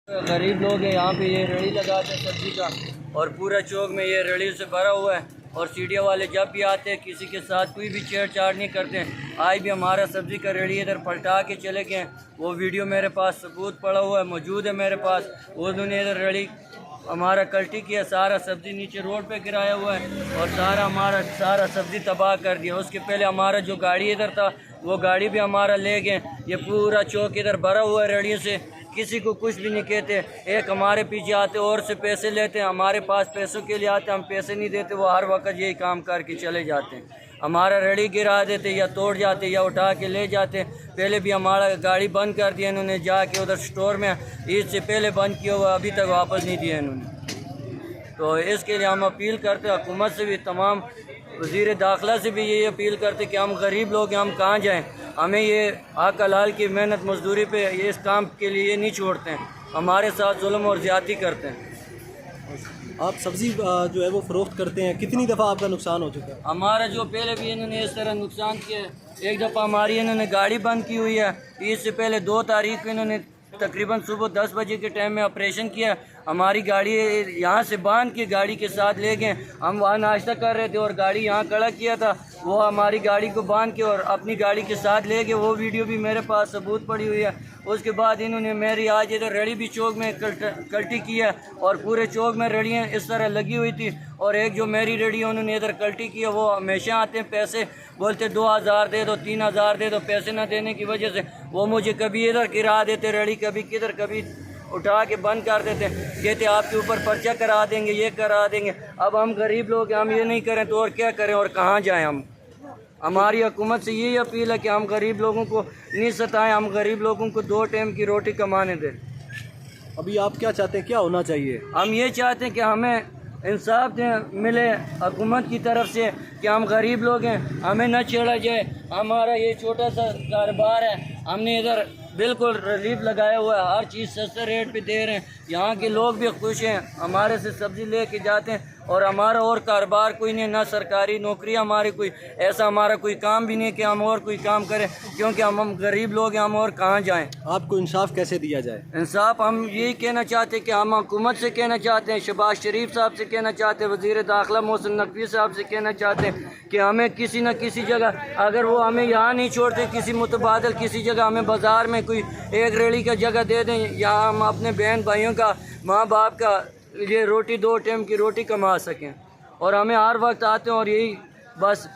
गरीब लोग हैं यहाँ पे, ये रेड़ी लगाते हैं सब्ज़ी का और पूरा चौक में ये रेड़ी से भरा हुआ है। और सीढ़िया वाले जब भी आते हैं किसी के साथ कोई भी छेड़छाड़ नहीं करते हैं। आज भी हमारा सब्ज़ी का रेड़ी इधर पलटा के चले गए, वो वीडियो मेरे पास सबूत पड़ा हुआ है, मौजूद है मेरे पास। उन्होंने इधर रेड़ी हमारा कल्टी किया, सारा सब्ज़ी नीचे रोड पे गिराया हुआ है और सारा सब्ज़ी तबाह कर दिया। उसके पहले हमारा जो गाड़ी इधर था वो गाड़ी भी हमारा ले गए। ये पूरा चौक इधर भरा हुआ है रेड़ियों से, किसी को कुछ भी नहीं कहते। एक हमारे पीछे आते और से पैसे लेते हैं, हमारे पास पैसों के लिए आते, हम पैसे नहीं देते, वो हर वक्त यही काम करके चले जाते हैं। हमारा रेड़ी गिरा देते या तोड़ जाते या उठा के ले जाते। पहले भी हमारा गाड़ी बंद कर दिया इन्होंने, जाके उधर स्टोर में ईद से पहले बंद किया हुआ, अभी तक वापस नहीं दिया इन्होंने। तो इसके लिए हम अपील करते हैं हुकूमत से भी, तमाम वज़ीर दाखिला से भी यही अपील करते कि हम गरीब लोग हैं, हम कहाँ जाएँ। हमें ये हक हलाल की मेहनत मजदूरी पे ये इस काम के लिए नहीं छोड़ते हैं, हमारे साथ जुल्म और ज़्यादती करते हैं। आप सब्ज़ी जो है वो फ़रोख्त करते हैं, कितनी दफ़ा आपका नुकसान हो चुका है? हमारा जो पहले भी इन्होंने इस तरह नुकसान किया है। एक दफ़ा हमारी इन्होंने गाड़ी बंद की हुई है, इससे पहले 2 तारीख को इन्होंने तकरीबन सुबह 10 बजे के टाइम में ऑपरेशन किया। हमारी गाड़ी यहाँ से बांध के गाड़ी के साथ ले गए, हम वहाँ नाश्ता कर रहे थे और गाड़ी यहाँ खड़ा किया था, वो हमारी गाड़ी को बांध के और अपनी गाड़ी के साथ ले गए। वो वीडियो भी मेरे पास सबूत पड़ी हुई है। उसके बाद इन्होंने मेरी आज इधर रेड़ी भी चौक में कल्टी किया और पूरे चौक में रेड़ियाँ इस तरह लगी हुई थी। और एक जो मेरी रेड़ी है उन्होंने इधर कल्टी किया, वो हमेशा आते हैं पैसे बोलते 2000 दे दो, 3000 दे दो। पैसे ना देने की वजह से वो मुझे कभी इधर गिरा देते रेड़ी, कभी किधर, कभी उठा के बंद कर देते, कहते आपके ऊपर पर्चा करा देंगे, ये करा देंगे। अब हम गरीब लोग हम ये नहीं करें तो और क्या करें और कहाँ जाएं हम। हमारी हुकूमत से यही अपील है कि हम गरीब लोगों को नहीं सताएं, हम गरीब लोगों को 2 टाइम की रोटी कमाने दें। अभी आप क्या चाहते हैं, क्या होना चाहिए? हम ये चाहते हैं कि हमें इंसाफ मिले हुकूमत की तरफ से कि हम गरीब लोग हैं, हमें न छेड़ा जाए। हमारा ये छोटा सा कारोबार है, हमने इधर बिल्कुल रिलीफ लगाया हुआ है, हर चीज़ सस्ते रेट पे दे रहे हैं। यहाँ के लोग भी खुश हैं, हमारे से सब्ज़ी ले के जाते हैं और हमारा और कारोबार कोई नहीं, ना सरकारी नौकरी हमारी कोई, ऐसा हमारा कोई काम भी नहीं कि हम और कोई काम करें, क्योंकि हम गरीब लोग हैं, हम और कहाँ जाएं। आपको इंसाफ कैसे दिया जाए? इंसाफ हम यही कहना चाहते हैं कि हम हुकूमत से कहना चाहते हैं, शहबाज शरीफ साहब से कहना चाहते हैं, वज़ीर दाखिला मोहसिन नकवी साहब से कहना चाहते हैं कि हमें किसी न किसी जगह, अगर वो हमें यहाँ नहीं छोड़ते, किसी मुतबादल किसी जगह हमें बाज़ार में कोई एक रेड़ी का जगह दे दें, या हम अपने बहन भाइयों का, माँ बाप का ये रोटी 2 टाइम की रोटी कमा सकें। और हमें हर वक्त आते हैं और यही बस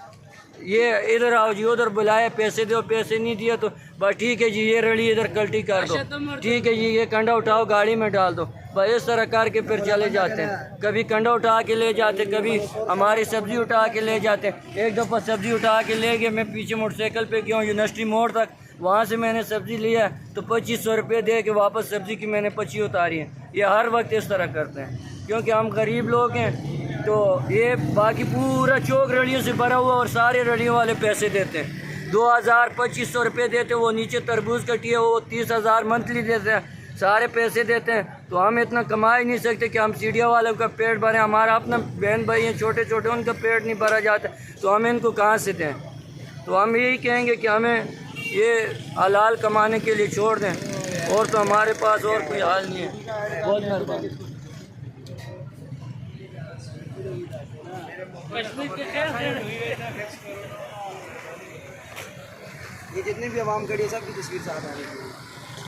ये इधर आओ जी, उधर बुलाए, पैसे दो, पैसे नहीं दिया तो बस ठीक है जी, ये रेड़ी इधर कल्टी कर दो, ठीक है जी, ये कंडा उठाओ गाड़ी में डाल दो, बस इस तरह करके फिर चले जाते हैं। कभी कंडा उठा के ले जाते, कभी हमारी सब्ज़ी उठा के ले जाते। एक दफ़ा सब्ज़ी उठा के ले गए, मैं पीछे मोटरसाइकिल पे गया हूँ यूनिवर्सिटी मोड़ तक, वहाँ से मैंने सब्ज़ी लिया तो 2500 रुपये दे के वापस सब्ज़ी की मैंने 25 उतारी है। ये हर वक्त इस तरह करते हैं क्योंकि हम गरीब लोग हैं। तो ये बाकी पूरा चौक रेड़ियों से भरा हुआ और सारे रेड़ियों वाले पैसे देते हैं, 2000-2500 रुपये देते हैं। वो नीचे तरबूज कटी है वो 30,000 मंथली देते हैं, सारे पैसे देते हैं। तो हम इतना कमा ही नहीं सकते कि हम सीढ़िया वालों का पेट भरें। हमारा अपना बहन भाई हैं छोटे छोटे, उनका पेट नहीं भरा जाता, तो हम इनको कहाँ से दें। तो हम यही कहेंगे कि हमें ये हलाल कमाने के लिए छोड़ दें, और तो हमारे पास और कोई हाल नहीं है। बहुत मेहरबानी। ये जितने भी आवाम खड़ी है सबकी तस्वीर साथ आने चाहिए।